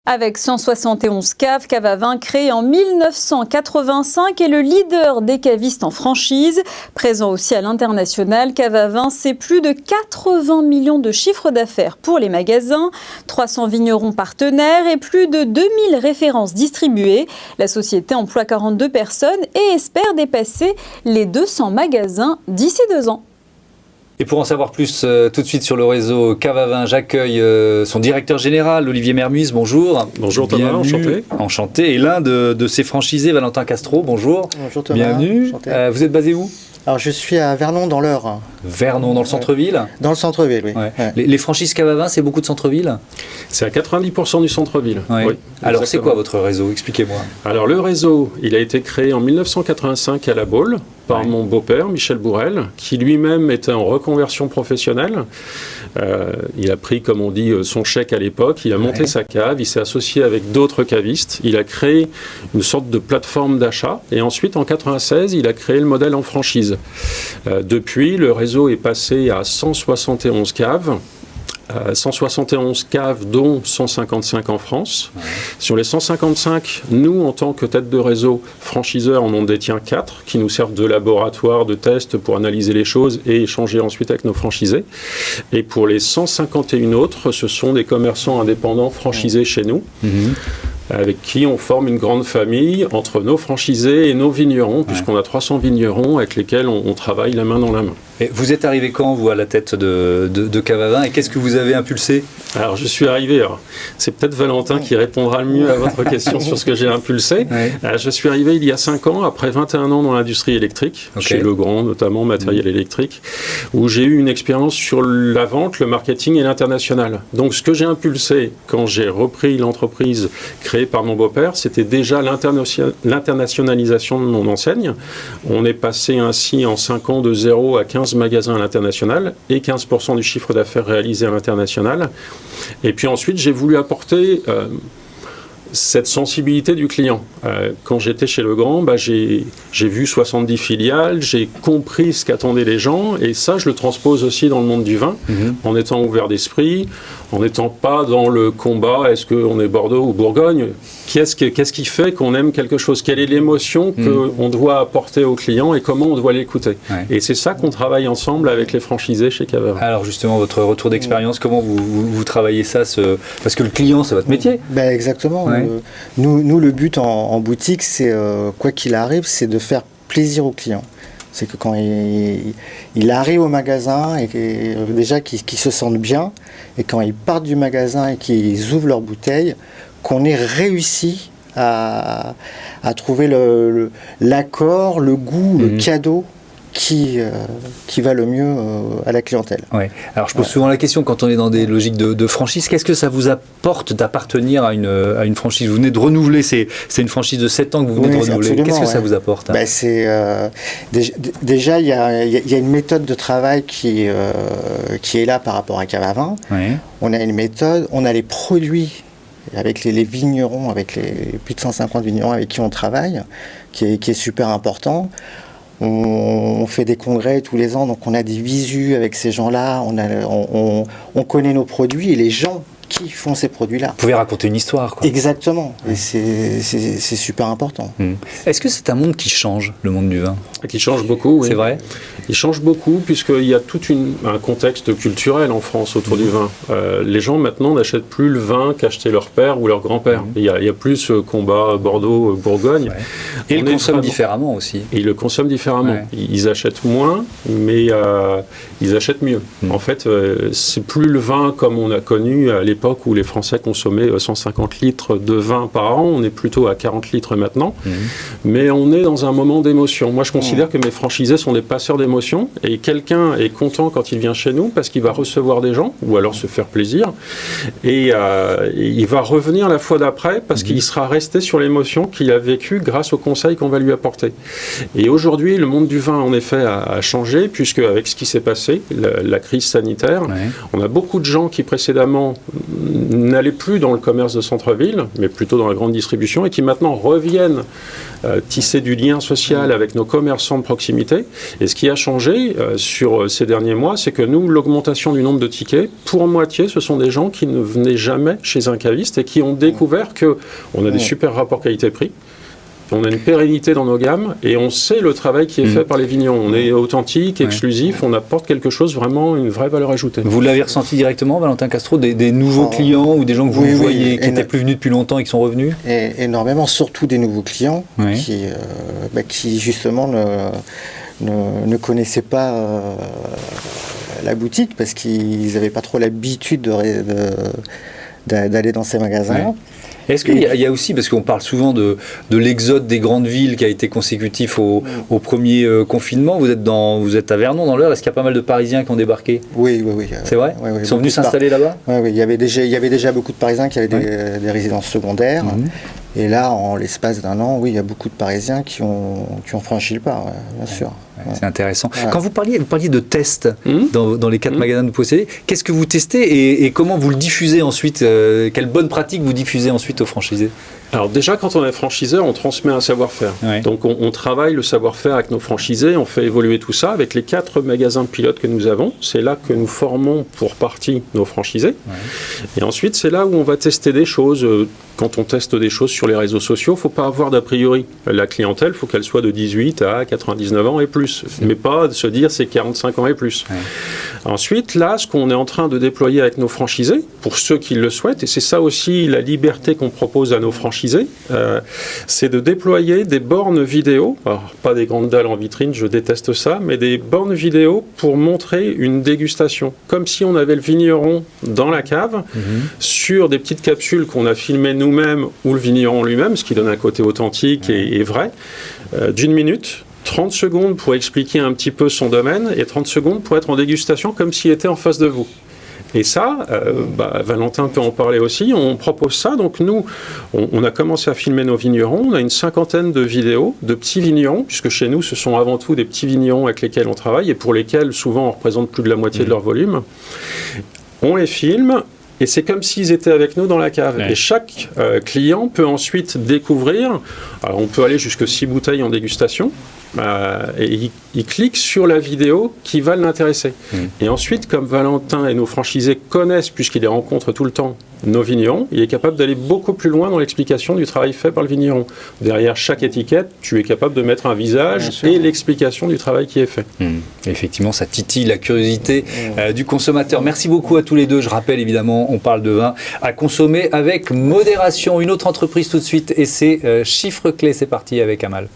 Avec 171 caves, Cave à Vin, créé en 1985, est le leader des cavistes en franchise. Présent aussi à l'international, Cave à Vin, c'est plus de 80 millions de chiffre d'affaires pour les magasins, 300 vignerons partenaires et plus de 2000 références distribuées. La société emploie 42 personnes et espère dépasser les 200 magasins d'ici 2 ans. Et pour en savoir plus tout de suite sur le réseau Cave à Vin, j'accueille son directeur général, Olivier Mermuys. Bonjour. Bonjour Thomas, enchanté. Enchanté. Et l'un de ses franchisés, Valentin Castro. Bonjour. Bonjour Thomas. Bienvenue. Vous êtes basé où ? Alors je suis à Vernon dans l'Eure. Vernon, dans le centre-ville ? Dans le centre-ville, oui. Ouais. Ouais. Les franchises Cave à Vin, c'est beaucoup de centre-ville ? C'est à 90% du centre-ville. Ouais. Oui, alors c'est quoi votre réseau ? Expliquez-moi. Alors le réseau, il a été créé en 1985 à La Baule par mon beau-père, Michel Bourrel, qui lui-même était en reconversion professionnelle. Il a pris, comme on dit, son chèque à l'époque, il a monté sa cave, il s'est associé avec d'autres cavistes, il a créé une sorte de plateforme d'achat, et ensuite, en 1996, il a créé le modèle en franchise. Depuis, le réseau est passé à 171 caves, 171 caves, dont 155 en France. Sur les 155, nous, en tant que tête de réseau franchiseur, on en détient 4 qui nous servent de laboratoire, de test pour analyser les choses et échanger ensuite avec nos franchisés. Et pour les 151 autres, ce sont des commerçants indépendants franchisés chez nous. Avec qui on forme une grande famille entre nos franchisés et nos vignerons, puisqu'on a 300 vignerons avec lesquels on travaille la main dans la main. Et vous êtes arrivé quand, vous, à la tête de Cave à Vin, et qu'est-ce que vous avez impulsé ? Alors, je suis arrivé, c'est peut-être Valentin qui répondra le mieux à votre question sur ce que j'ai impulsé. Je suis arrivé il y a 5 ans, après 21 ans dans l'industrie électrique, chez Legrand, notamment matériel électrique, où j'ai eu une expérience sur la vente, le marketing et l'international. Donc, ce que j'ai impulsé quand j'ai repris l'entreprise créée par mon beau-père, c'était déjà l'internationalisation de mon enseigne. On est passé ainsi en 5 ans de 0 à 15 magasins à l'international et 15% du chiffre d'affaires réalisé à l'international. Et puis ensuite, j'ai voulu apporter cette sensibilité du client. Quand j'étais chez Legrand, j'ai vu 70 filiales, j'ai compris ce qu'attendaient les gens, et ça, je le transpose aussi dans le monde du vin, en étant ouvert d'esprit, en n'étant pas dans le combat, est-ce qu'on est Bordeaux ou Bourgogne ? Qu'est-ce qui fait qu'on aime quelque chose ? Quelle est l'émotion qu'on doit apporter au client et comment on doit l'écouter ? Et c'est ça qu'on travaille ensemble avec les franchisés chez Cave à Vin. Alors justement, votre retour d'expérience, comment vous travaillez ça parce que le client, c'est votre métier. Exactement. Nous, le but en boutique, c'est, quoi qu'il arrive, c'est de faire plaisir au client. C'est que quand il arrive au magasin, et déjà qu'ils se sentent bien, et quand ils partent du magasin et qu'ils ouvrent leur bouteille, qu'on ait réussi à trouver l'accord, le goût, le cadeau qui va le mieux à la clientèle. Ouais. Alors je pose souvent la question, quand on est dans des logiques de franchise, qu'est-ce que ça vous apporte d'appartenir à une franchise ? Vous venez de renouveler, c'est une franchise de 7 ans que vous venez de renouveler. Qu'est-ce que ça vous apporte ? Déjà, il y a une méthode de travail qui est là par rapport à Cave à Vin. On a une méthode, on a les produits avec les vignerons, avec les plus de 150 vignerons avec qui on travaille, qui est super important. On fait des congrès tous les ans, donc on a des visus avec ces gens-là, on connaît nos produits et les gens qui font ces produits-là. Vous pouvez raconter une histoire, quoi. Exactement, et c'est super important. Est-ce que c'est un monde qui change, le monde du vin ? Qui change beaucoup, oui. C'est vrai ? Il change beaucoup puisqu'il y a tout un contexte culturel en France autour du vin. Les gens maintenant n'achètent plus le vin qu'achetaient leur père ou leur grand-père. Il y a plus ce combat Bordeaux-Bourgogne. Et ils le consomment différemment aussi. Et ils le consomment différemment. Ils achètent moins, mais ils achètent mieux. En fait, c'est plus le vin comme on a connu à l'époque où les Français consommaient 150 litres de vin par an. On est plutôt à 40 litres maintenant. Mais on est dans un moment d'émotion. Moi, je considère que mes franchisés sont des passeurs d'émotion. Et quelqu'un est content quand il vient chez nous parce qu'il va recevoir des gens ou alors se faire plaisir et il va revenir la fois d'après parce qu'il sera resté sur l'émotion qu'il a vécue grâce aux conseils qu'on va lui apporter. Et aujourd'hui, le monde du vin en effet a changé puisque avec ce qui s'est passé, la crise sanitaire, on a beaucoup de gens qui précédemment n'allaient plus dans le commerce de centre-ville mais plutôt dans la grande distribution et qui maintenant reviennent tisser du lien social avec nos commerçants de proximité. Et ce qui a changé sur ces derniers mois, c'est que nous, l'augmentation du nombre de tickets, pour moitié, ce sont des gens qui ne venaient jamais chez un caviste et qui ont découvert qu'on a des super rapports qualité-prix. On a une pérennité dans nos gammes et on sait le travail qui est fait par les vignerons. On est authentique, exclusif, on apporte quelque chose, vraiment une vraie valeur ajoutée. Vous l'avez ressenti directement, Valentin Castro, des nouveaux clients ou des gens que vous voyez qui n'étaient plus venus depuis longtemps et qui sont revenus? Énormément, surtout des nouveaux clients qui justement ne connaissaient pas la boutique parce qu'ils n'avaient pas trop l'habitude d'aller dans ces magasins. Ouais. Est-ce qu'il y a aussi, parce qu'on parle souvent de l'exode des grandes villes qui a été consécutif au premier confinement, vous êtes à Vernon dans l'Eure, est-ce qu'il y a pas mal de Parisiens qui ont débarqué? Oui. C'est vrai? Oui, ils sont venus s'installer là-bas? Oui, il y avait déjà beaucoup de Parisiens qui avaient des résidences secondaires. Et là, en l'espace d'un an, il y a beaucoup de Parisiens qui ont franchi le pas, bien sûr. C'est intéressant. Ouais. Quand vous parliez de tests dans les 4 magasins que vous possédez, qu'est-ce que vous testez et comment vous le diffusez ensuite? Quelle bonne pratique vous diffusez ensuite aux franchisés? Alors déjà, quand on est franchiseur, on transmet un savoir-faire. Ouais. Donc on travaille le savoir-faire avec nos franchisés, on fait évoluer tout ça avec les 4 magasins pilotes que nous avons. C'est là que nous formons pour partie nos franchisés. Ouais. Et ensuite, c'est là où on va tester des choses. Quand on teste des choses sur les réseaux sociaux, il ne faut pas avoir d'a priori. La clientèle, il faut qu'elle soit de 18 à 99 ans et plus. Mais pas de se dire c'est 45 ans et plus. Ouais. Ensuite, là, ce qu'on est en train de déployer avec nos franchisés, pour ceux qui le souhaitent, et c'est ça aussi la liberté qu'on propose à nos franchisés, c'est de déployer des bornes vidéo, alors pas des grandes dalles en vitrine, je déteste ça, mais des bornes vidéo pour montrer une dégustation. Comme si on avait le vigneron dans la cave, sur des petites capsules qu'on a filmées nous-mêmes, ou le vigneron lui-même, ce qui donne un côté authentique et vrai, d'1 minute. 30 secondes pour expliquer un petit peu son domaine et 30 secondes pour être en dégustation comme s'il était en face de vous. Et ça, Valentin peut en parler aussi, on propose ça. Donc nous, on a commencé à filmer nos vignerons, on a une 50aine de vidéos de petits vignerons, puisque chez nous, ce sont avant tout des petits vignerons avec lesquels on travaille et pour lesquels, souvent, on représente plus de la moitié de leur volume. On les filme. Et c'est comme s'ils étaient avec nous dans la cave. Ouais. Et chaque client peut ensuite découvrir, alors on peut aller jusque 6 bouteilles en dégustation, et il clique sur la vidéo qui va l'intéresser. Et ensuite, comme Valentin et nos franchisés connaissent, puisqu'ils les rencontrent tout le temps, nos vignerons, il est capable d'aller beaucoup plus loin dans l'explication du travail fait par le vigneron. Derrière chaque étiquette, tu es capable de mettre un visage et l'explication du travail qui est fait. Effectivement, ça titille la curiosité du consommateur. Merci beaucoup à tous les deux. Je rappelle évidemment, on parle de vin à consommer avec modération. Une autre entreprise tout de suite et c'est Chiffre Clé. C'est parti avec Amal.